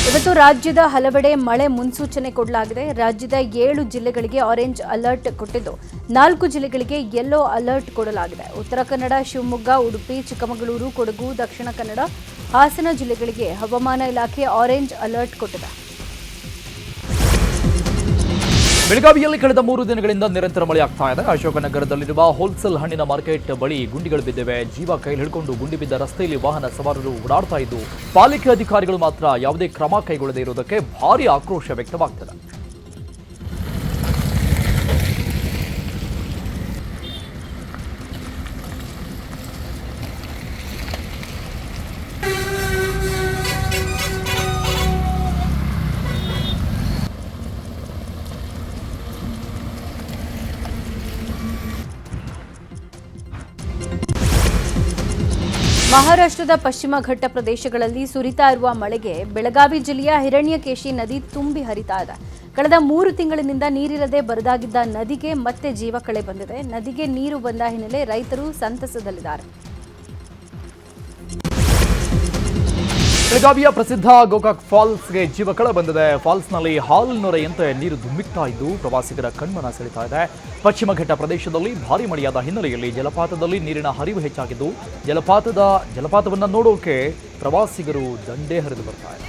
ಇವತ್ತು ರಾಜ್ಯದ ಹಲವೆಡೆ ಮಳೆ ಮುನ್ಸೂಚನೆ ಕೊಡಲಾಗಿದೆ. ರಾಜ್ಯದ 7 ಜಿಲ್ಲೆಗಳಿಗೆ ಆರೆಂಜ್ ಅಲರ್ಟ್ ಕೊಟ್ಟಿದ್ದು 4 ಜಿಲ್ಲೆಗಳಿಗೆ ಯೆಲ್ಲೋ ಅಲರ್ಟ್ ಕೊಡಲಾಗಿದೆ. ಉತ್ತರ ಕನ್ನಡ, ಶಿವಮೊಗ್ಗ, ಉಡುಪಿ, ಚಿಕ್ಕಮಗಳೂರು, ಕೊಡಗು, ದಕ್ಷಿಣ ಕನ್ನಡ, ಹಾಸನ ಜಿಲ್ಲೆಗಳಿಗೆ ಹವಾಮಾನ ಇಲಾಖೆ ಆರೆಂಜ್ ಅಲರ್ಟ್ ಕೊಟ್ಟಿದೆ. ಬೆಳಗಾವಿಯಲ್ಲಿ ಕಳೆದ 3 ದಿನಗಳಿಂದ ನಿರಂತರ ಮಳೆಯಾಗ್ತಾ ಇದೆ. ಅಶೋಕನಗರದಲ್ಲಿರುವ ಹೋಲ್ಸೇಲ್ ಹಣ್ಣಿನ ಮಾರ್ಕೆಟ್ ಬಳಿ ಗುಂಡಿಗಳು ಬಿದ್ದಿವೆ. ಜೀವ ಕೈಲಿ ಹಿಡ್ಕೊಂಡು ಗುಂಡಿ ಬಿದ್ದ ರಸ್ತೆಯಲ್ಲಿ ವಾಹನ ಸವಾರರು ಓಡಾಡ್ತಾ ಇದ್ದು, ಪಾಲಿಕೆ ಅಧಿಕಾರಿಗಳು ಮಾತ್ರ ಯಾವುದೇ ಕ್ರಮ ಕೈಗೊಳ್ಳದೇ ಇರುವುದಕ್ಕೆ ಭಾರೀ ಆಕ್ರೋಶ ವ್ಯಕ್ತವಾಗ್ತದೆ. ಮಹಾರಾಷ್ಟ್ರದ ಪಶ್ಚಿಮ ಘಟ್ಟ ಪ್ರದೇಶಗಳಲ್ಲಿ ಸುರಿತಾ ಇರುವ ಮಳೆಗೆ ಬೆಳಗಾವಿ ಜಿಲ್ಲೆಯ ಹಿರಣ್ಯಕೇಶಿ ನದಿ ತುಂಬಿ ಹರಿತಾ ಇದೆ. ಕಳೆದ 3 ತಿಂಗಳಿನಿಂದ ನೀರಿಲ್ಲದೆ ಬರದಾಗಿದ್ದ ನದಿಗೆ ಮತ್ತೆ ಜೀವ ಕಳೆ ಬಂದಿದೆ. ನದಿಗೆ ನೀರು ಬಂದ ಹಿನ್ನೆಲೆ ರೈತರು ಸಂತಸದಲ್ಲಿದ್ದಾರೆ. ಬೆಳಗಾವಿಯ ಪ್ರಸಿದ್ಧ ಗೋಕಾಕ್ ಫಾಲ್ಸ್ಗೆ ಜೀವಕಳ ಬಂದಿದೆ. ಫಾಲ್ಸ್ನಲ್ಲಿ ಹಾಲ್ನೊರೆಯಂತೆ ನೀರು ಧುಮ್ಮಿಕ್ತಾ ಇದ್ದು ಪ್ರವಾಸಿಗರ ಕಣ್ಮನ ಸೆಳೆತಾ ಇದೆ. ಪಶ್ಚಿಮ ಘಟ್ಟ ಪ್ರದೇಶದಲ್ಲಿ ಭಾರೀ ಮಳೆಯಾದ ಹಿನ್ನೆಲೆಯಲ್ಲಿ ಜಲಪಾತದಲ್ಲಿ ನೀರಿನ ಹರಿವು ಹೆಚ್ಚಾಗಿದ್ದು ಜಲಪಾತವನ್ನು ನೋಡೋಕೆ ಪ್ರವಾಸಿಗರು ದಂಡೇ ಹರಿದು ಬರ್ತಾ ಇದೆ.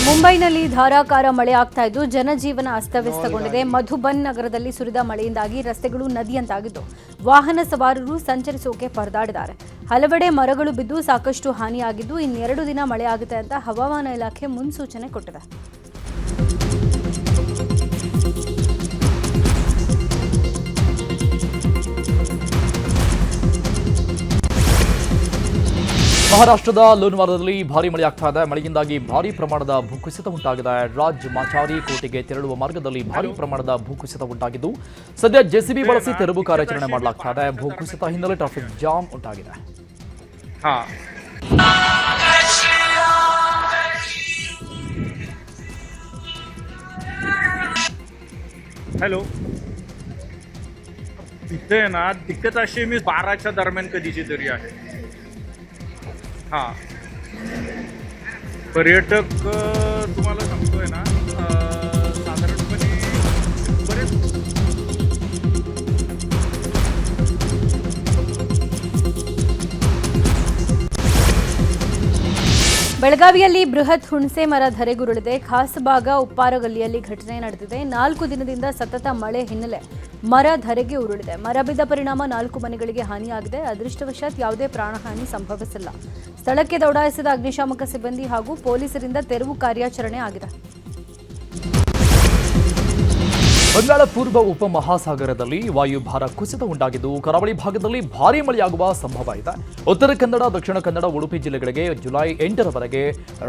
ಮುಂಬೈನಲ್ಲಿ ಧಾರಾಕಾರ ಮಳೆ ಆಗ್ತಾ ಇದ್ದು ಜನಜೀವನ ಅಸ್ತವ್ಯಸ್ತಗೊಂಡಿದೆ. ಮಧುಬನ್ ನಗರದಲ್ಲಿ ಸುರಿದ ಮಳೆಯಿಂದಾಗಿ ರಸ್ತೆಗಳು ನದಿಯಂತಾಗಿದ್ದು ವಾಹನ ಸವಾರರು ಸಂಚರಿಸೋಕೆ ಪರದಾಡಿದ್ದಾರೆ. ಹಲವೆಡೆ ಮರಗಳು ಬಿದ್ದು ಸಾಕಷ್ಟು ಹಾನಿಯಾಗಿದ್ದು ಇನ್ನೆರಡು ದಿನ ಮಳೆ ಆಗುತ್ತೆ ಅಂತ ಹವಾಮಾನ ಇಲಾಖೆ ಮುನ್ಸೂಚನೆ ಕೊಟ್ಟಿದೆ. ಮಹಾರಾಷ್ಟ್ರದ ಲೋನ್ವಾಲಾದಲ್ಲಿ ಭಾರೀ ಮಳೆಯಾಗ್ತಾ ಇದೆ. ಮಳೆಯಿಂದಾಗಿ ಭಾರೀ ಪ್ರಮಾಣದ ಭೂಕುಸಿತ ಉಂಟಾಗಿದೆ. ರಾಜ್ ಮಾಚಾರಿ ಕೋಟೆಗೆ ತೆರಳುವ ಮಾರ್ಗದಲ್ಲಿ ಭಾರೀ ಪ್ರಮಾಣದ ಭೂಕುಸಿತ ಉಂಟಾಗಿದ್ದು ಸದ್ಯ ಜೆಸಿಬಿ ಬಳಸಿ ತೆರವು ಕಾರ್ಯಾಚರಣೆ ಮಾಡಲಾಗ್ತಾ ಇದೆ. ಭೂಕುಸಿತ ಹಿನ್ನೆಲೆ ಟ್ರಾಫಿಕ್ ಜಾಮ್ ಉಂಟಾಗಿದೆ. हॅलो, इथे ना दिक्कत अशी मी 12च्या दरम्यान कधीची तरी आहे. हां, पर्यटक तुम्हाला सांगतोय ना, साधारणपणे बरेच ಬೆಳಗಾವಿಯಲ್ಲಿ ಬೃಹತ್ ಹುಣಸೆ ಮರ ಧರೆಗುರುಳಿದೆ. ಖಾಸಬಾಗ ಉಪ್ಪಾರ ಗಲ್ಲಿಯಲ್ಲಿ ಘಟನೆ ನಡೆದಿದೆ. 4 ದಿನದಿಂದ ಸತತ ಮಳೆ ಹಿನ್ನೆಲೆ ಮರ ಧರೆಗೆ ಉರುಳಿದೆ. ಮರ ಬಿದ್ದ ಪರಿಣಾಮ 4 ಮನೆಗಳಿಗೆ ಹಾನಿಯಾಗಿದೆ. ಅದೃಷ್ಟವಶಾತ್ ಯಾವುದೇ ಪ್ರಾಣಹಾನಿ ಸಂಭವಿಸಿಲ್ಲ. ಸ್ಥಳಕ್ಕೆ ದೌಡಾಯಿಸಿದ ಅಗ್ನಿಶಾಮಕ ಸಿಬ್ಬಂದಿ ಹಾಗೂ ಪೊಲೀಸರಿಂದ ತೆರವು ಕಾರ್ಯಾಚರಣೆ ಆಗಿದೆ. ಬಂಗಾಳ ಪೂರ್ವ ಉಪಮಹಾಸಾಗರದಲ್ಲಿ ವಾಯುಭಾರ ಕುಸಿತ ಉಂಟಾಗಿದ್ದು ಕರಾವಳಿ ಭಾಗದಲ್ಲಿ ಭಾರೀ ಮಳೆಯಾಗುವ ಸಂಭವ ಇದೆ. ಉತ್ತರ ಕನ್ನಡ, ದಕ್ಷಿಣ ಕನ್ನಡ, ಉಡುಪಿ ಜಿಲ್ಲೆಗಳಿಗೆ ಜುಲೈ 8ರವರೆಗೆ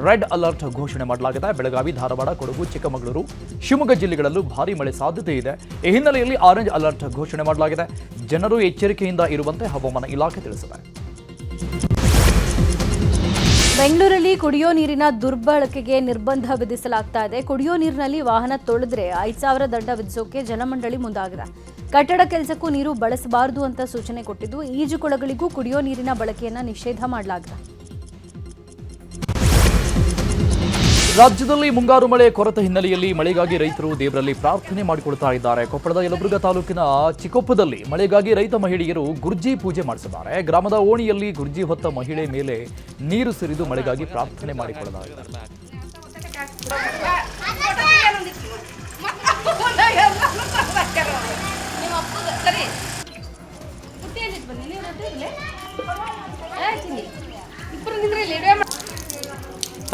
ರೆಡ್ ಅಲರ್ಟ್ ಘೋಷಣೆ ಮಾಡಲಾಗಿದೆ. ಬೆಳಗಾವಿ, ಧಾರವಾಡ, ಕೊಡಗು, ಚಿಕ್ಕಮಗಳೂರು, ಶಿವಮೊಗ್ಗ ಜಿಲ್ಲೆಗಳಲ್ಲೂ ಭಾರೀ ಮಳೆ ಸಾಧ್ಯತೆ ಇದೆ. ಈ ಹಿನ್ನೆಲೆಯಲ್ಲಿ ಆರೆಂಜ್ ಅಲರ್ಟ್ ಘೋಷಣೆ ಮಾಡಲಾಗಿದೆ. ಜನರು ಎಚ್ಚರಿಕೆಯಿಂದ ಇರುವಂತೆ ಹವಾಮಾನ ಇಲಾಖೆ ತಿಳಿಸಿದೆ. ಬೆಂಗಳೂರಲ್ಲಿ ಕುಡಿಯೋ ನೀರಿನ ದುರ್ಬಳಕೆಗೆ ನಿರ್ಬಂಧ ವಿಧಿಸಲಾಗ್ತಾ ಇದೆ. ಕುಡಿಯೋ ನೀರಿನಲ್ಲಿ ವಾಹನ ತೊಳೆದ್ರೆ 5,000 ದಂಡ ವಿಧಿಸೋಕೆ ಜಲಮಂಡಳಿ ಮುಂದಾಗಿದೆ. ಕಟ್ಟಡ ಕೆಲಸಕ್ಕೂ ನೀರು ಬಳಸಬಾರದು ಅಂತ ಸೂಚನೆ ಕೊಟ್ಟಿದ್ದು ಈಜುಕೊಳಗಳಿಗೂ ಕುಡಿಯೋ ನೀರಿನ ಬಳಕೆಯನ್ನ ನಿಷೇಧ ಮಾಡಲಾಗಿದೆ. ರಾಜ್ಯದಲ್ಲಿ ಮುಂಗಾರು ಮಳೆ ಕೊರತೆ ಹಿನ್ನೆಲೆಯಲ್ಲಿ ಮಳೆಗಾಗಿ ರೈತರು ದೇವರಲ್ಲಿ ಪ್ರಾರ್ಥನೆ ಮಾಡಿಕೊಳ್ತಾ ಇದ್ದಾರೆ. ಕೊಪ್ಪಳದ ಯಲಬುರ್ಗಾ ತಾಲೂಕಿನ ಚಿಕೊಪ್ಪದಲ್ಲಿ ಮಳೆಗಾಗಿ ರೈತ ಮಹಿಳೆಯರು ಗುರ್ಜಿ ಪೂಜೆ ಮಾಡಿಸಿದ್ದಾರೆ. ಗ್ರಾಮದ ಓಣಿಯಲ್ಲಿ ಗುರ್ಜಿ ಹೊತ್ತ ಮಹಿಳೆ ಮೇಲೆ ನೀರು ಸುರಿದು ಮಳೆಗಾಗಿ ಪ್ರಾರ್ಥನೆ ಮಾಡಿಕೊಳ್ಳಲಾಗಿದೆ.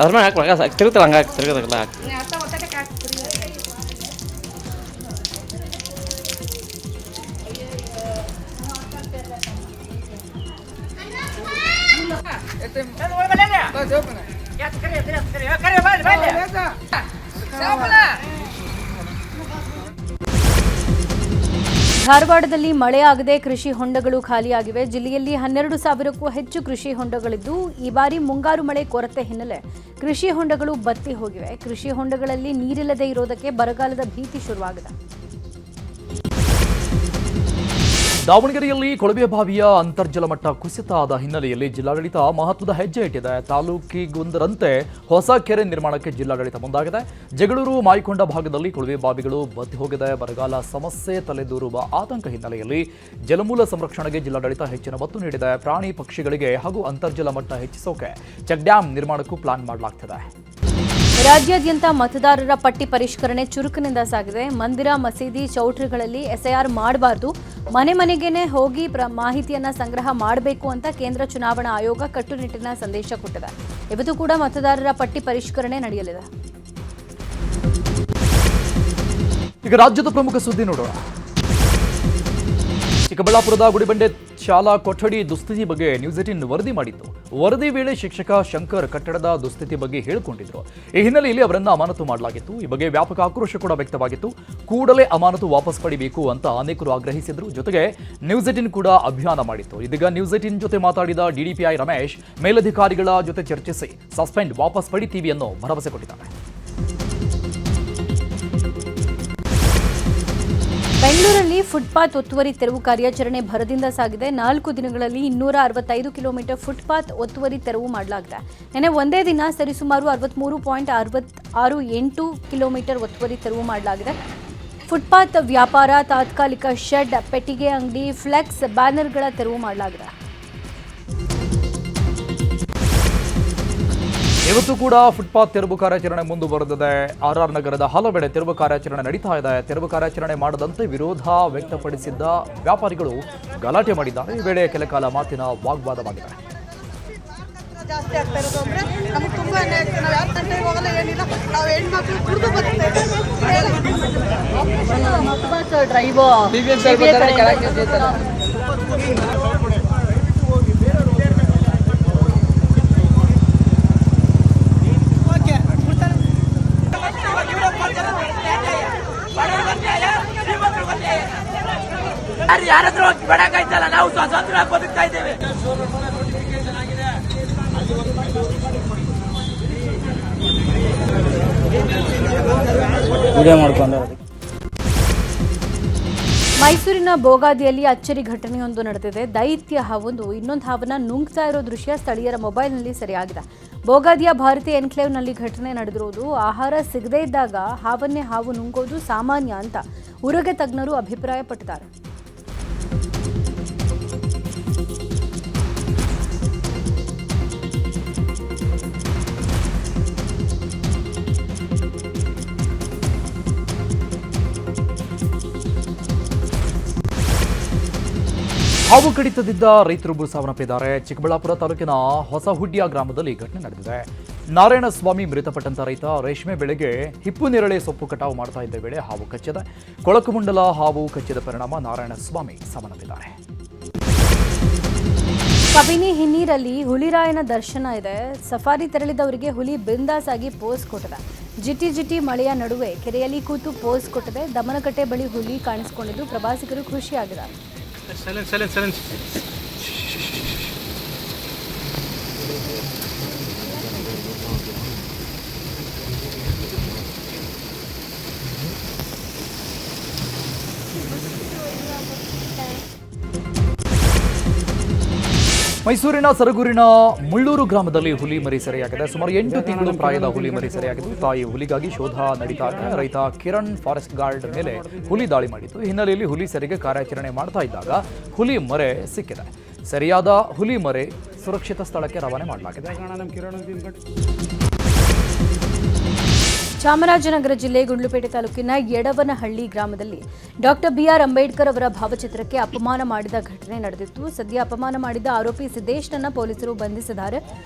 ಅದ್ರ ಮೇಲೆ ಹಾಕಿ ತಿರುಗಲ್ಲ, ಹಂಗೆ ತಿರುಗಲ್ಲ ಹಾಕಿ. ಧಾರವಾಡದಲ್ಲಿ ಮಳೆಯಾಗದೆ ಕೃಷಿ ಹೊಂಡಗಳು ಖಾಲಿಯಾಗಿವೆ. ಜಿಲ್ಲೆಯಲ್ಲಿ 12,000ಕ್ಕೂ ಹೆಚ್ಚು ಕೃಷಿ ಹೊಂಡಗಳಿದ್ದು ಈ ಬಾರಿ ಮುಂಗಾರು ಮಳೆ ಕೊರತೆ ಹಿನ್ನೆಲೆ ಕೃಷಿ ಹೊಂಡಗಳು ಬತ್ತಿ ಹೋಗಿವೆ. ಕೃಷಿ ಹೊಂಡಗಳಲ್ಲಿ ನೀರಿಲ್ಲದೆ ಇರೋದಕ್ಕೆ ಬರಗಾಲದ ಭೀತಿ ಶುರುವಾಗಿದೆ. ದಾವಣಗೆರೆಯಲ್ಲಿ ಕೊಳವೆ ಬಾವಿಯ ಅಂತರ್ಜಲ ಮಟ್ಟ ಕುಸಿತ ಆದ ಹಿನ್ನೆಲೆಯಲ್ಲಿ ಜಿಲ್ಲಾಡಳಿತ ಮಹತ್ವದ ಹೆಜ್ಜೆ ಇಟ್ಟಿದೆ. ತಾಲೂಕಿಗೊಂದರಂತೆ ಹೊಸ ಕೆರೆ ನಿರ್ಮಾಣಕ್ಕೆ ಜಿಲ್ಲಾಡಳಿತ ಮುಂದಾಗಿದೆ. ಜಗಳೂರು ಮಾಯಕೊಂಡ ಭಾಗದಲ್ಲಿ ಕೊಳವೆ ಬಾವಿಗಳು ಬತ್ತಿ ಹೋಗಿದೆ. ಬರಗಾಲ ಸಮಸ್ಯೆ ತಲೆದೂರುವ ಆತಂಕ ಹಿನ್ನೆಲೆಯಲ್ಲಿ ಜಲಮೂಲ ಸಂರಕ್ಷಣೆಗೆ ಜಿಲ್ಲಾಡಳಿತ ಹೆಚ್ಚಿನ ಒತ್ತು ನೀಡಿದೆ. ಪ್ರಾಣಿ ಪಕ್ಷಿಗಳಿಗೆ ಹಾಗೂ ಅಂತರ್ಜಲ ಮಟ್ಟ ಹೆಚ್ಚಿಸೋಕೆ ಚೆಕ್ ಡ್ಯಾಂ ನಿರ್ಮಾಣಕ್ಕೂ ಪ್ಲಾನ್ ಮಾಡಲಾಗ್ತಿದೆ. ರಾಜ್ಯಾದ್ಯಂತ ಮತದಾರರ ಪಟ್ಟಿ ಪರಿಷ್ಕರಣೆ ಚುರುಕಿನಿಂದ ಸಾಗಿದೆ. ಮಂದಿರ, ಮಸೀದಿ, ಚೌಟ್ರಿಗಳಲ್ಲಿ ಎಸ್ಐಆರ್ ಮಾಡಬಾರದು, ಮನೆ ಮನೆಗೇನೆ ಹೋಗಿ ಮಾಹಿತಿಯನ್ನ ಸಂಗ್ರಹ ಮಾಡಬೇಕು ಅಂತ ಕೇಂದ್ರ ಚುನಾವಣಾ ಆಯೋಗ ಕಟ್ಟುನಿಟ್ಟಿನ ಸಂದೇಶ ಕೊಟ್ಟಿದೆ. ಇವತ್ತು ಕೂಡ ಮತದಾರರ ಪಟ್ಟಿ ಪರಿಷ್ಕರಣೆ ನಡೆಯಲಿದೆ. ಈಗ ರಾಜ್ಯದ ಪ್ರಮುಖ ಸುದ್ದಿ ನೋಡೋಣ. ಚಿಕ್ಕಬಳ್ಳಾಪುರದ ಗುಡಿಬಂಡೆ ಶಾಲಾ ಕೊಠಡಿ ದುಸ್ಥಿತಿ ಬಗ್ಗೆ ನ್ಯೂಸ್ 18 ವರದಿ ಮಾಡಿತ್ತು. ವರದಿ ವೇಳೆ ಶಿಕ್ಷಕ ಶಂಕರ್ ಕಟ್ಟಡದ ದುಸ್ಥಿತಿ ಬಗ್ಗೆ ಹೇಳಿಕೊಂಡಿದ್ರು. ಈ ಹಿನ್ನೆಲೆಯಲ್ಲಿ ಅವರನ್ನ ಅಮಾನತು ಮಾಡಲಾಗಿತ್ತು. ಈ ಬಗ್ಗೆ ವ್ಯಾಪಕ ಆಕ್ರೋಶ ಕೂಡ ವ್ಯಕ್ತವಾಗಿತ್ತು. ಕೂಡಲೇ ಅಮಾನತು ವಾಪಸ್ ಪಡಿಬೇಕು ಅಂತ ಅನೇಕರು ಆಗ್ರಹಿಸಿದ್ರು. ಜೊತೆಗೆ ನ್ಯೂಸ್ 18 ಕೂಡ ಅಭಿಯಾನ ಮಾಡಿತ್ತು. ಇದೀಗ ನ್ಯೂಸ್ 18 ಜೊತೆ ಮಾತಾಡಿದ ಡಿಡಿಪಿಐ ರಮೇಶ್ ಮೇಲಧಿಕಾರಿಗಳ ಜೊತೆ ಚರ್ಚಿಸಿ ಸಸ್ಪೆಂಡ್ ವಾಪಸ್ ಪಡಿತೀವಿ ಅನ್ನೋ ಭರವಸೆ ಕೊಟ್ಟಿದ್ದಾರೆ. ಬೆಂಗಳೂರಲ್ಲಿ ಫುಟ್ಪಾತ್ ಒತ್ತುವರಿ ತೆರವು ಕಾರ್ಯಾಚರಣೆ ಭರದಿಂದ ಸಾಗಿದೆ. 4 ದಿನಗಳಲ್ಲಿ 265 ಕಿಲೋಮೀಟರ್ ಫುಟ್ಪಾತ್ ಒತ್ತುವರಿ ತೆರವು ಮಾಡಲಾಗಿದೆ. ನಿನ್ನೆ ಒಂದೇ ದಿನ ಸರಿಸುಮಾರು 63.668 ಕಿಲೋಮೀಟರ್ ಒತ್ತುವರಿ ತೆರವು ಮಾಡಲಾಗಿದೆ. ಫುಟ್ಪಾತ್ ವ್ಯಾಪಾರ, ತಾತ್ಕಾಲಿಕ ಶೆಡ್, ಪೆಟ್ಟಿಗೆ ಅಂಗಡಿ, ಫ್ಲೆಕ್ಸ್, ಬ್ಯಾನರ್ಗಳ ತೆರವು ಮಾಡಲಾಗಿದೆ. ಇವತ್ತು ಕೂಡ ಫುಟ್ಪಾತ್ ತೆರವು ಕಾರ್ಯಾಚರಣೆ ಮುಂದುವರೆದಿದೆ. ಆರ್ಆರ್ ನಗರದ ಹಲವೆಡೆ ತೆರವು ಕಾರ್ಯಾಚರಣೆ ನಡೀತಾ ಇದೆ. ತೆರವು ಕಾರ್ಯಾಚರಣೆ ಮಾಡದಂತೆ ವಿರೋಧ ವ್ಯಕ್ತಪಡಿಸಿದ್ದ ವ್ಯಾಪಾರಿಗಳು ಗಲಾಟೆ ಮಾಡಿದ್ದಾರೆ. ಈ ವೇಳೆ ಕೆಲಕಾಲ ಮಾತಿನ ವಾಗ್ವಾದವಾಗಿದೆ. ಜಾಸ್ತಿ ಆಗ್ತಾ ಇರೋದು ಅಂದ್ರೆ ನಮಗೆ ತುಂಬಾ ನಾವು ಯಾವ ತಂಟೆಗೆ ಹೋಗಲ್ಲ, ಏನಿಲ್ಲ. ನಾವು ಹೆಣ್ಮಕ್ಳು ಕುಡಿದು ಬರ್ತೀವಿ. ಯಾರಾದ್ರೂ ಬೇಡಕ್ಕಾಯ್ತಲ್ಲ, ನಾವು ಸ್ವಾತಂತ್ರ್ಯ ಬದುಕ್ತಾ ಇದ್ದೇವೆ. ಮೈಸೂರಿನ ಬೋಗಾದಿಯಲ್ಲಿ ಅಚ್ಚರಿ ಘಟನೆಯೊಂದು ನಡೆದಿದೆ. ದೈತ್ಯ ಹಾವೊಂದು ಇನ್ನೊಂದು ಹಾವನ್ನ ನುಂಗ್ತಾ ಇರೋ ದೃಶ್ಯ ಸ್ಥಳೀಯರ ಮೊಬೈಲ್ನಲ್ಲಿ ಸೆರೆಯಾಗಿದೆ. ಬೋಗಾದಿಯ ಭಾರತೀಯ ಎನ್ಕ್ಲೇವ್ನಲ್ಲಿ ಘಟನೆ ನಡೆದಿರುವುದು. ಆಹಾರ ಸಿಗದೇ ಇದ್ದಾಗ ಹಾವನ್ನೇ ಹಾವು ನುಂಗೋದು ಸಾಮಾನ್ಯ ಅಂತ ಉರಗೆ ತಜ್ಞರು ಅಭಿಪ್ರಾಯಪಟ್ಟಿದ್ದಾರೆ. ಹಾವು ಕಡಿತದಿಂದ ರೈತರೊಬ್ಬರು ಸಾವನ್ನಪ್ಪಿದ್ದಾರೆ. ಚಿಕ್ಕಬಳ್ಳಾಪುರ ತಾಲೂಕಿನ ಹೊಸಹುಡ್ಯ ಗ್ರಾಮದಲ್ಲಿ ಘಟನೆ ನಡೆದಿದೆ. ನಾರಾಯಣಸ್ವಾಮಿ ಮೃತಪಟ್ಟಂತ ರೈತ ರೇಷ್ಮೆ ಬೆಳೆಗೆ ಹಿಪ್ಪು ನೇರಳೆ ಸೊಪ್ಪು ಕಟಾವು ಮಾಡ್ತಾ ಇದ್ದ ವೇಳೆ ಹಾವು ಕಚ್ಚಿದೆ. ಕೊಳಕುಮಂಡಲ ಹಾವು ಕಚ್ಚಿದ ಪರಿಣಾಮ ನಾರಾಯಣಸ್ವಾಮಿ ಸಾವನ್ನಪ್ಪಿದ್ದಾರೆ. ಕಬಿನಿ ಹಿನ್ನೀರಲ್ಲಿ ಹುಲಿರಾಯನ ದರ್ಶನ ಇದೆ. ಸಫಾರಿ ತೆರಳಿದವರಿಗೆ ಹುಲಿ ಬಿಂದಾಸ್ ಆಗಿ ಪೋಸ್ ಕೊಟ್ಟಿದೆ. ಜಿಟಿ ಜಿಟಿ ಮಳೆಯ ನಡುವೆ ಕೆರೆಯಲ್ಲಿ ಕೂತು ಪೋಸ್ ಕೊಟ್ಟಿದೆ. ದಮನಕಟ್ಟೆ ಬಳಿ ಹುಲಿ ಕಾಣಿಸಿಕೊಂಡಿದ್ದು ಪ್ರವಾಸಿಗರು ಖುಷಿಯಾಗಿದ್ದಾರೆ. ಮೈಸೂರಿನ ಸರಗೂರಿನ ಮುಳ್ಳೂರು ಗ್ರಾಮದಲ್ಲಿ ಹುಲಿ ಮರಿ ಸೆರೆಯಾಗಿದೆ. ಸುಮಾರು 8 ತಿಂಗಳು ಪ್ರಾಯದ ಹುಲಿ ಮರಿ ಸೆರೆಯಾಗಿದ್ದು ತಾಯಿ ಹುಲಿಗಾಗಿ ಶೋಧ ನಡೀತಾ ಇದೆ. ರೈತ ಕಿರಣ್ ಫಾರೆಸ್ಟ್ ಗಾರ್ಡ್ ಮೇಲೆ ಹುಲಿ ದಾಳಿ ಮಾಡಿತ್ತು. ಈ ಹಿನ್ನೆಲೆಯಲ್ಲಿ ಹುಲಿ ಸೆರೆಗೆ ಕಾರ್ಯಾಚರಣೆ ಮಾಡ್ತಾ ಇದ್ದಾಗ ಹುಲಿ ಮರೆ ಸಿಕ್ಕಿದೆ. ಸರಿಯಾದ ಹುಲಿ ಮರೆ ಸುರಕ್ಷಿತ ಸ್ಥಳಕ್ಕೆ ರವಾನೆ ಮಾಡಲಾಗಿದೆ. ಚಾಮರಾಜನಗರ ಜಿಲ್ಲೆ ಗುಂಡ್ಲುಪೇಟೆ ತಾಲೂಕಿನ ಯಡವನಹಳ್ಳಿ ಗ್ರಾಮದಲ್ಲಿ ಡಾಕ್ಟರ್ ಬಿಆರ್ ಅಂಬೇಡ್ಕರ್ ಅವರ ಭಾವಚಿತ್ರಕ್ಕೆ ಅಪಮಾನ ಮಾಡಿದ ಘಟನೆ ನಡೆದಿತ್ತು. ಸದ್ಯ ಅಪಮಾನ ಮಾಡಿದ ಆರೋಪಿ ಸಿದ್ದೇಶ್ನನ್ನ ಪೊಲೀಸರು ಬಂಧಿಸಿದ್ದಾರೆ.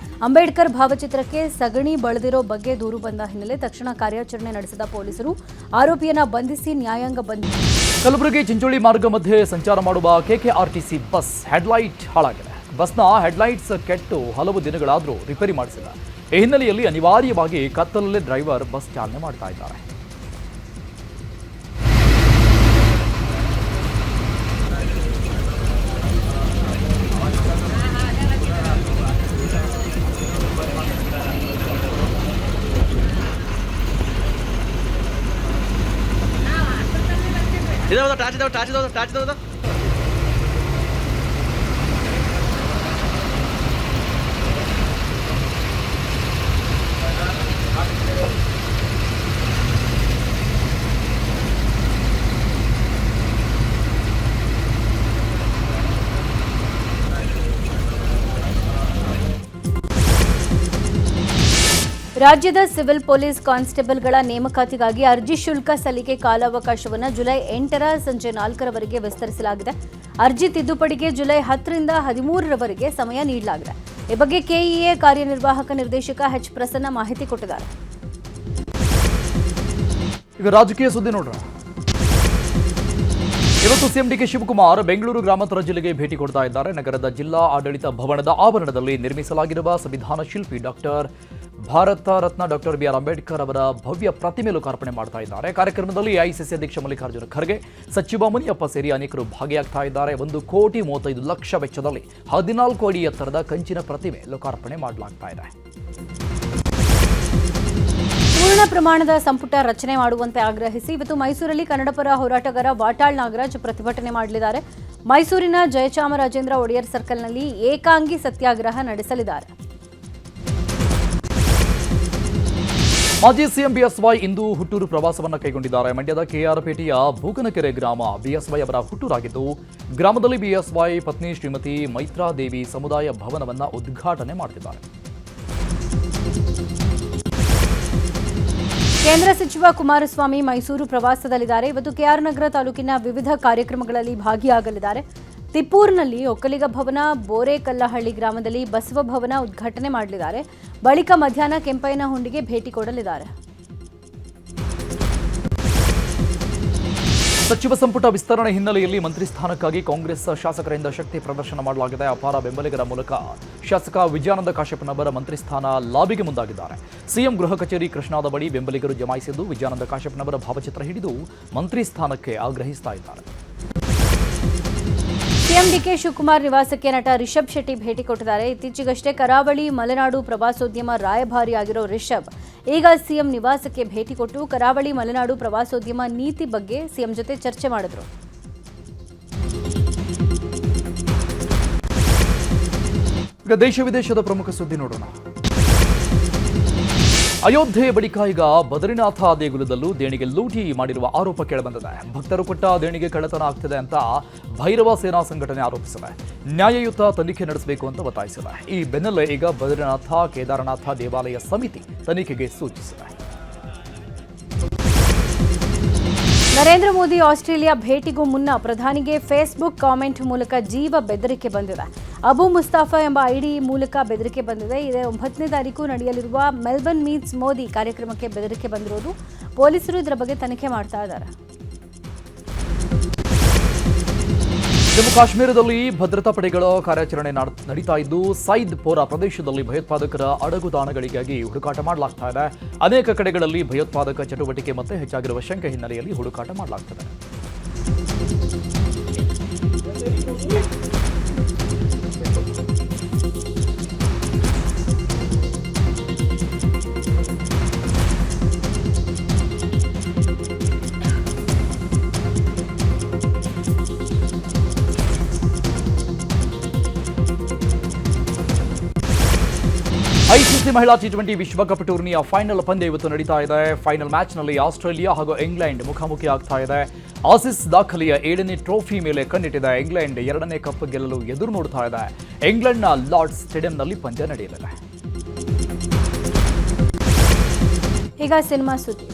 ಅಂಬೇಡ್ಕರ್ ಭಾವಚಿತ್ರಕ್ಕೆ ಸಗಣಿ ಬಳಿದಿರೋ ಬಗ್ಗೆ ದೂರು ಬಂದ ಹಿನ್ನೆಲೆ ತಕ್ಷಣ ಕಾರ್ಯಾಚರಣೆ ನಡೆಸಿದ ಪೊಲೀಸರು ಆರೋಪಿಯನ್ನ ಬಂಧಿಸಿ ನ್ಯಾಯಾಂಗ ಬಂಧಿಸಿದ್ದಾರೆ. ಕಲಬುರಗಿ ಚಿಂಚೋಳಿ ಮಾರ್ಗ ಮಧ್ಯೆ ಸಂಚಾರ ಮಾಡುವ ಕೆಕೆಆರ್ಟಿಸಿ ಬಸ್ ಹೆಡ್ಲೈಟ್ ಹಾಳಾಗಿದೆ. ಬಸ್ನ ಹೆಡ್ಲೈಟ್ಸ್ ಕೆಟ್ಟು ಹಲವು ದಿನಗಳಾದರೂ ರಿಪೇರಿ ಮಾಡಿಸಿಲ್ಲ. ಈ ಹಿನ್ನೆಲೆಯಲ್ಲಿ ಅನಿವಾರ್ಯವಾಗಿ ಕತ್ತಲಲ್ಲೇ ಡ್ರೈವರ್ ಬಸ್ ಚಾಲನೆ ಮಾಡ್ತಾ ಇದ್ದಾರೆ. ಇದಾವ ಟಾರ್ಚ್ ರಾಜ್ಯದ ಸಿವಿಲ್ ಪೊಲೀಸ್ ಕಾನ್ಸ್ಟೇಬಲ್ಗಳ ನೇಮಕಾತಿಗಾಗಿ ಅರ್ಜಿ ಶುಲ್ಕ ಸಲ್ಲಿಕೆ ಕಾಲಾವಕಾಶವನ್ನು ಜುಲೈ 8ರ ಸಂಜೆ 4ರವರೆಗೆ ವಿಸ್ತರಿಸಲಾಗಿದೆ. ಅರ್ಜಿ ತಿದ್ದುಪಡಿಗೆ ಜುಲೈ 10ರಿಂದ 13ರವರೆಗೆ ಸಮಯ ನೀಡಲಾಗಿದೆ. ಈ ಬಗ್ಗೆ ಕೆಇಎ ಕಾರ್ಯನಿರ್ವಾಹಕ ನಿರ್ದೇಶಕ ಎಚ್ ಪ್ರಸನ್ನ ಮಾಹಿತಿ ಕೊಟ್ಟಿದ್ದಾರೆ. ಈಗ ರಾಜಕೀಯ ಸುದ್ದಿ ನೋಡ್ರ. ಇವತ್ತು ಸಿಎಂ ಡಿಕೆ ಶಿವಕುಮಾರ್ ಬೆಂಗಳೂರು ಗ್ರಾಮಾಂತರ ಜಿಲ್ಲೆಗೆ ಭೇಟಿ ಕೊಡ್ತಾ ಇದ್ದಾರೆ. ನಗರದ ಜಿಲ್ಲಾ ಆಡಳಿತ ಭವನದ ಆವರಣದಲ್ಲಿ ನಿರ್ಮಿಸಲಾಗಿರುವ ಸಂವಿಧಾನ ಶಿಲ್ಪಿ doctor Bharat Ratna doctor B R Ambedkar ಅವರ ಭವ್ಯ ಪ್ರತಿಮೆ ಲೋಕಾರ್ಪಣೆ ಮಾಡ್ತಾ ಇದ್ದಾರೆ. ಕಾರ್ಯಕ್ರಮದಲ್ಲಿ ಎಐಸಿಸಿ ಅಧ್ಯಕ್ಷ ಮಲ್ಲಿಕಾರ್ಜುನ ಖರ್ಗೆ, ಸಚಿವ ಮುನಿಯಪ್ಪ ಸೇರಿ ಅನೇಕರು ಭಾಗಿಯಾಗ್ತಾ ಇದ್ದಾರೆ. 1,35,00,000 ವೆಚ್ಚದಲ್ಲಿ 14 ಅಡಿ ಎತ್ತರದ ಕಂಚಿನ ಪ್ರತಿಮೆ ಲೋಕಾರ್ಪಣೆ ಮಾಡಲಾಗ್ತಾ ಇದೆ. ಪೂರ್ಣ ಪ್ರಮಾಣದ ಸಂಪುಟ ರಚನೆ ಮಾಡುವಂತೆ ಆಗ್ರಹಿಸಿ ಇವತ್ತು ಮೈಸೂರಲ್ಲಿ ಕನ್ನಡಪರ ಹೋರಾಟಗಾರ ವಾಟಾಳ್ ನಾಗರಾಜ್ ಪ್ರತಿಭಟನೆ ಮಾಡಲಿದ್ದಾರೆ. ಮೈಸೂರಿನ ಜಯಚಾಮರಾಜೇಂದ್ರ ಒಡೆಯರ್ ಸರ್ಕಲ್ನಲ್ಲಿ ಏಕಾಂಗಿ ಸತ್ಯಾಗ್ರಹ ನಡೆಸಲಿದ್ದಾರೆ. ಮಾಜಿ ಸಿಎಂ ಬಿಎಸ್ವೈ ಇಂದು ಹುಟ್ಟೂರು ಪ್ರವಾಸವನ್ನು ಕೈಗೊಂಡಿದ್ದಾರೆ. ಮಂಡ್ಯದ ಕೆಆರ್ಪೇಟೆಯ ಬೂಕನಕೆರೆ ಗ್ರಾಮ ಬಿಎಸ್ವೈ ಅವರ ಹುಟ್ಟೂರಾಗಿದ್ದು, ಗ್ರಾಮದಲ್ಲಿ ಬಿಎಸ್ವೈ ಪತ್ನಿ ಶ್ರೀಮತಿ ಮೈತ್ರಾದೇವಿ ಸಮುದಾಯ ಭವನವನ್ನು ಉದ್ಘಾಟನೆ ಮಾಡುತ್ತಿದ್ದಾರೆ. ಕೇಂದ್ರ ಸಚಿವ ಕುಮಾರಸ್ವಾಮಿ ಮೈಸೂರು ಪ್ರವಾಸದಲ್ಲಿದ್ದಾರೆ. ಇವತ್ತು ಕೆಆರ್ ನಗರ ತಾಲೂಕಿನ ವಿವಿಧ ಕಾರ್ಯಕ್ರಮಗಳಲ್ಲಿ ಭಾಗಿಯಾಗಲಿದ್ದಾರೆ. ತಿಪ್ಪೂರಿನಲ್ಲಿ ಒಕ್ಕಲಿಗ ಭವನ, ಬೋರೆಕಲ್ಲಹಳ್ಳಿ ಗ್ರಾಮದಲ್ಲಿ ಬಸವ ಭವನ ಉದ್ಘಾಟನೆ ಮಾಡಲಿದ್ದಾರೆ. ಬಳಿಕ ಮಧ್ಯಾಹ್ನ ಕೆಂಪಯ್ಯನಹುಂಡಿಗೆ ಭೇಟಿ ಕೊಡಲಿದ್ದಾರೆ. ಸಚಿವ ಸಂಪುಟ ವಿಸ್ತರಣೆ ಹಿನ್ನೆಲೆಯಲ್ಲಿ ಮಂತ್ರಿ ಸ್ಥಾನಕ್ಕಾಗಿ ಕಾಂಗ್ರೆಸ್ ಶಾಸಕರಿಂದ ಶಕ್ತಿ ಪ್ರದರ್ಶನ ಮಾಡಲಾಗಿದೆ. ಅಪಾರ ಬೆಂಬಲಿಗರ ಮೂಲಕ ಶಾಸಕ ವಿಜಯಾನಂದ ಕಾಶ್ಯಪ್ನವರ ಮಂತ್ರಿ ಸ್ಥಾನ ಲಾಬಿಗೆ ಮುಂದಾಗಿದ್ದಾರೆ. ಸಿಎಂ ಗೃಹ ಕಚೇರಿ ಕೃಷ್ಣಾದ ಬಳಿ ಬೆಂಬಲಿಗರು ಜಮಾಯಿಸಿದ್ದು ವಿಜಯಾನಂದ ಕಾಶ್ಯಪ್ನವರ ಭಾವಚಿತ್ರ ಹಿಡಿದು ಮಂತ್ರಿ ಸ್ಥಾನಕ್ಕೆ ಆಗ್ರಹಿಸ್ತಾ ಇದ್ದಾರೆ. ಸಿಎಂ ಡಿಕೆ ಶಿವಕುಮಾರ್ ನಿವಾಸಕ್ಕೆ ನಟ ರಿಷಬ್ ಶೆಟ್ಟಿ ಭೇಟಿ ಕೊಟ್ಟಿದ್ದಾರೆ. ಇತ್ತೀಚೆಗಷ್ಟೇ ಕರಾವಳಿ ಮಲೆನಾಡು ಪ್ರವಾಸೋದ್ಯಮ ರಾಯಭಾರಿಯಾಗಿರೋ ರಿಷಬ್ ಈಗ ಸಿಎಂ ನಿವಾಸಕ್ಕೆ ಭೇಟಿ ಕೊಟ್ಟು ಕರಾವಳಿ ಮಲೆನಾಡು ಪ್ರವಾಸೋದ್ಯಮ ನೀತಿ ಬಗ್ಗೆ ಸಿಎಂ ಜೊತೆ ಚರ್ಚೆ ಮಾಡಿದ್ರು. ಈಗ ದೇಶ ವಿದೇಶದ ಪ್ರಮುಖ ಸುದ್ದಿ ನೋಡೋಣ. ಅಯೋಧ್ಯೆ ಬಳಿಕ ಈಗ ಬದರಿನಾಥ ದೇಗುಲದಲ್ಲೂ ದೇಣಿಗೆ ಲೂಟಿ ಮಾಡಿರುವ ಆರೋಪ ಕೇಳಿಬಂದಿದೆ. ಭಕ್ತರು ಕೊಟ್ಟ ದೇಣಿಗೆ ಕಳ್ಳತನ ಆಗ್ತಿದೆ ಅಂತ ಭೈರವ ಸೇನಾ ಸಂಘಟನೆ ಆರೋಪಿಸಿದೆ. ನ್ಯಾಯಯುತ ತನಿಖೆ ನಡೆಸಬೇಕು ಅಂತ ಒತ್ತಾಯಿಸಿದೆ. ಈ ಬೆನ್ನಲ್ಲೇ ಈಗ ಬದರಿನಾಥ ಕೇದಾರನಾಥ ದೇವಾಲಯ ಸಮಿತಿ ತನಿಖೆಗೆ ಸೂಚಿಸಿದೆ. ನರೇಂದ್ರ ಮೋದಿ ಆಸ್ಟ್ರೇಲಿಯಾ ಭೇಟಿಗೂ ಮುನ್ನ ಪ್ರಧಾನಿಗೆ ಫೇಸ್ಬುಕ್ ಕಾಮೆಂಟ್ ಮೂಲಕ ಜೀವ ಬೆದರಿಕೆ ಬಂದಿದೆ. ಅಬು ಮುಸ್ತಾಫಾ ಎಂಬ ಐಡಿ ಮೂಲಕ ಬೆದರಿಕೆ ಬಂದಿದೆ. ಇದೇ 9ನೇ ತಾರೀಕು ನಡೆಯಲಿರುವ ಮೆಲ್ಬರ್ನ್ ಮೀಟ್ಸ್ ಮೋದಿ ಕಾರ್ಯಕ್ರಮಕ್ಕೆ ಬೆದರಿಕೆ ಬಂದಿರೋದು. ಪೊಲೀಸರು ಇದರ ಬಗ್ಗೆ ತನಿಖೆ ಮಾಡ್ತಾ ಇದ್ದಾರೆ. ಜಮ್ಮು ಕಾಶ್ಮೀರದಲ್ಲಿ ಭದ್ರತಾ ಪಡೆಗಳ ಕಾರ್ಯಾಚರಣೆ ನಡೀತಾ ಇದ್ದು, ಸೈದ್ ಪೋರಾ ಪ್ರದೇಶದಲ್ಲಿ ಭಯೋತ್ಪಾದಕರ ಅಡಗುತಾಣಗಳಿಗಾಗಿ ಹುಡುಕಾಟ ಮಾಡಲಾಗ್ತಾ ಇದೆ. ಅನೇಕ ಕಡೆಗಳಲ್ಲಿ ಭಯೋತ್ಪಾದಕ ಚಟುವಟಿಕೆ ಮತ್ತೆ ಹೆಚ್ಚಾಗಿರುವ ಶಂಕೆ ಹಿನ್ನೆಲೆಯಲ್ಲಿ ಹುಡುಕಾಟ ಮಾಡಲಾಗ್ತದೆ. ಐಸಿಸಿ ಮಹಿಳಾ ಟಿ20 ವಿಶ್ವಕಪ್ ಟೂರ್ನಿಯ ಫೈನಲ್ ಪಂದ್ಯ ಇವತ್ತು ನಡೀತಾ ಇದೆ. ಫೈನಲ್ ಮ್ಯಾಚ್ನಲ್ಲಿ ಆಸ್ಟ್ರೇಲಿಯಾ ಹಾಗೂ ಇಂಗ್ಲೆಂಡ್ ಮುಖಾಮುಖಿ ಆಗ್ತಾ ಇದೆ. ಆಸೀಸ್ ದಾಖಲೆಯ 7ನೇ ಟ್ರೋಫಿ ಮೇಲೆ ಕಣ್ಣಿಟ್ಟಿದೆ. ಇಂಗ್ಲೆಂಡ್ 2ನೇ ಕಪ್ ಗೆಲ್ಲಲು ಎದುರು ನೋಡ್ತಾ ಇದೆ. ಇಂಗ್ಲೆಂಡ್ನ ಲಾರ್ಡ್ಸ್ ಸ್ಟೇಡಿಯಂನಲ್ಲಿ ಪಂದ್ಯ ನಡೆಯಲಿದೆ. ಈಗ ಸಿನಿಮಾ ಸುದ್ದಿ.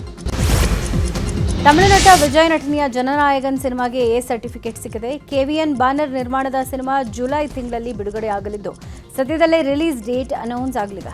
ತಮಿಳು ನಟ ವಿಜಯ್ ನಟನೆಯ ಜನನಾಯಕನ್ ಸಿನಿಮಾಗೆ ಎ ಸರ್ಟಿಫಿಕೇಟ್ ಸಿಕ್ಕಿದೆ. ಕೆವಿಎನ್ ಬ್ಯಾನರ್ ನಿರ್ಮಾಣದ ಸಿನಿಮಾ ಜುಲೈ ತಿಂಗಳಲ್ಲಿ ಬಿಡುಗಡೆಯಾಗಲಿದ್ದು, ಸದ್ಯದಲ್ಲೇ ರಿಲೀಸ್ ಡೇಟ್ ಅನೌನ್ಸ್ ಆಗಲಿದೆ.